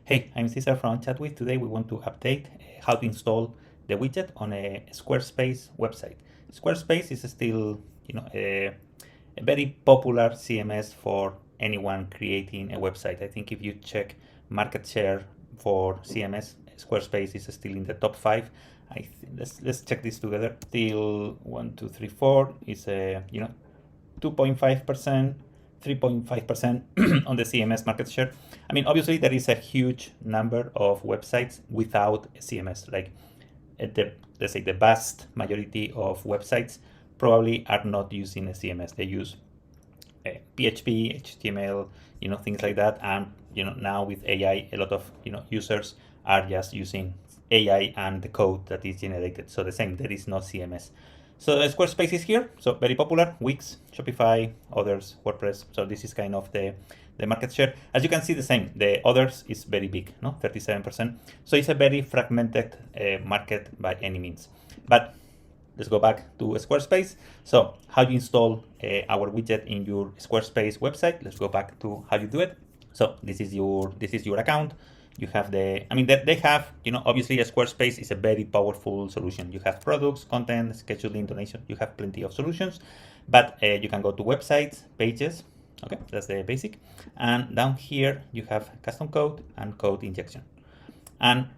Hey, I'm Cesar from Chatwith. Today we want to update how to install the widget on a Squarespace website. Squarespace is still, a very popular CMS for anyone creating a website. I think if you check market share for CMS, Squarespace is still in the top 5. Let's check this together. Still 1, 2, 3, 4 is a 2.5%. 3.5% on the CMS market share. I mean, obviously there is a huge number of websites without a CMS. Like let's say the vast majority of websites probably are not using a CMS. They use PHP, HTML, things like that. And now with AI, a lot of users are just using AI and the code that is generated. So the same, there is no CMS. So Squarespace is here, so very popular, Wix, Shopify, others, WordPress. So this is kind of the market share. As you can see, the same, the others is very big, 37%. So it's a very fragmented market by any means. But let's go back to Squarespace. So how you install our widget in your Squarespace website. Let's go back to how you do it. So this is your account. You have they have, obviously a Squarespace is a very powerful solution. You have products, content, scheduling, donation. You have plenty of solutions, but you can go to websites, pages. Okay, that's the basic. And down here you have custom code and code injection. And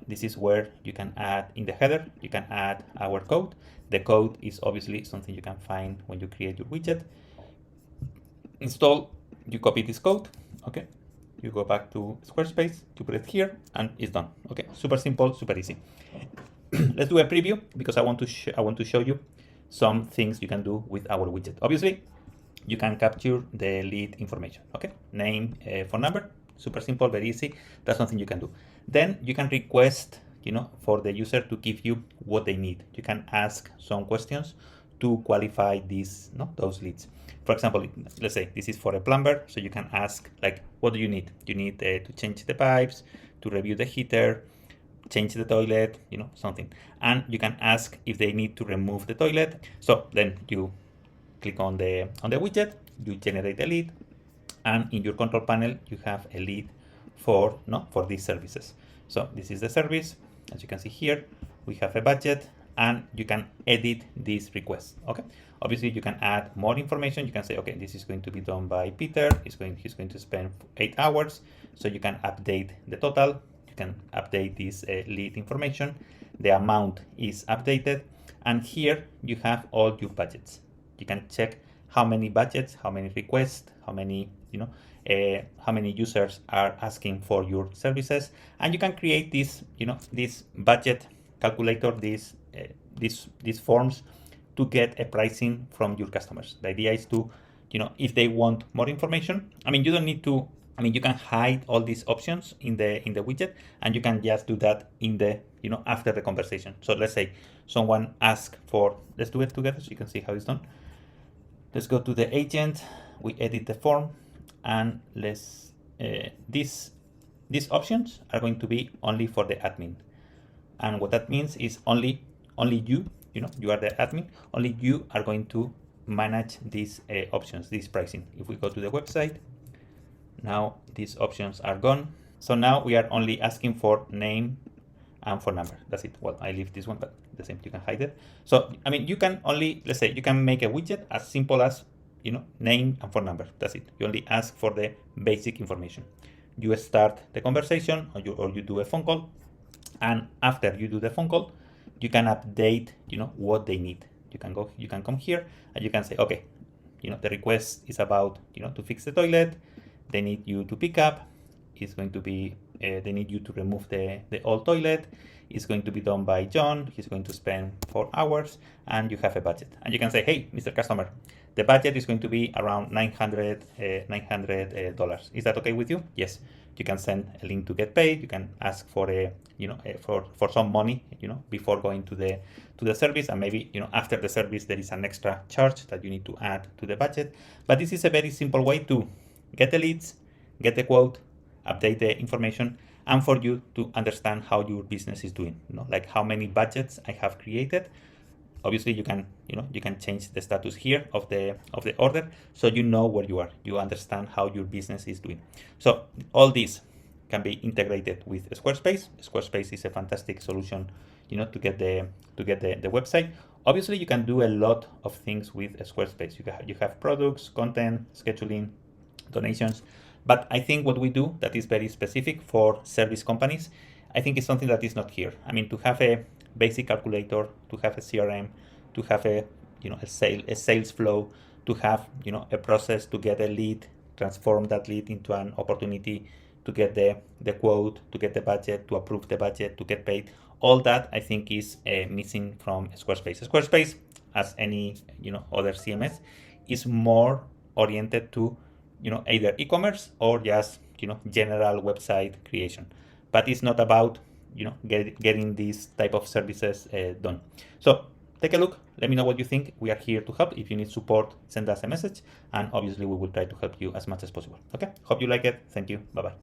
this is where you can add in the header, you can add our code. The code is obviously something you can find when you create your widget. Install, you copy this code, okay? You go back to Squarespace, you put it here, and it's done. Okay, super simple, super easy. Let's do a preview because I want to show you some things you can do with our widget. Obviously, you can capture the lead information. Okay, name, phone number, super simple, very easy. That's something you can do. Then you can request, for the user to give you what they need. You can ask some questions to qualify those leads. For example, let's say this is for a plumber, so you can ask like, what do you need? You need to change the pipes, to review the heater, change the toilet, something. And you can ask if they need to remove the toilet. So then you click on the widget, you generate a lead, and in your control panel you have a lead for these services. So this is the service. As you can see here, we have a budget, and you can edit these requests. Okay, obviously you can add more information. You can say, okay, this is going to be done by Peter. He's going to spend 8 hours. So you can update the total. You can update this lead information. The amount is updated, and here you have all your budgets. You can check how many budgets, how many requests, how many how many users are asking for your services, and you can create this this budget calculator, these forms to get a pricing from your customers. The idea is to, if they want more information, you don't need to, you can hide all these options in the widget, and you can just do that in the, after the conversation. So let's say someone asks for, let's do it together so you can see how it's done. Let's go to the agent, we edit the form, and let's, these options are going to be only for the admin. And what that means is only you, you are the admin, only you are going to manage these options, this pricing. If we go to the website, now these options are gone. So now we are only asking for name and phone number. That's it. Well, I leave this one, but the same, you can hide it. So, you can only, let's say, you can make a widget as simple as, name and phone number. That's it. You only ask for the basic information. You start the conversation, or you do a phone call. And after you do the phone call, you can update, what they need. You can come here and you can say, okay, the request is about, to fix the toilet. They need you to pick up. It's going to be, they need you to remove the old toilet. It's going to be done by John. He's going to spend 4 hours, and you have a budget. And you can say, hey, Mr. Customer, the budget is going to be around $900. Is that okay with you? Yes. You can send a link to get paid. You can ask for for some money, before going to the service, and maybe, after the service there is an extra charge that you need to add to the budget. But this is a very simple way to get the leads, get the quote, update the information, and for you to understand how your business is doing. Like how many budgets I have created. Obviously, you can change the status here of the order, so you know where you are. You understand how your business is doing. So all this can be integrated with Squarespace. Squarespace is a fantastic solution, to get the website. Obviously, you can do a lot of things with Squarespace. You have products, content, scheduling, donations. But I think what we do that is very specific for service companies, I think it's something that is not here. I mean, to have a basic calculator, to have a CRM, to have a sales flow, to have a process to get a lead, transform that lead into an opportunity, to get the quote, to get the budget, to approve the budget, to get paid. All that I think is missing from Squarespace. Squarespace, as any other CMS, is more oriented to either e-commerce or just general website creation, but it's not about getting these type of services done. So take a look, let me know what you think. We are here to help. If you need support, send us a message, and obviously we will try to help you as much as possible. Okay, hope you like it. Thank you. Bye bye.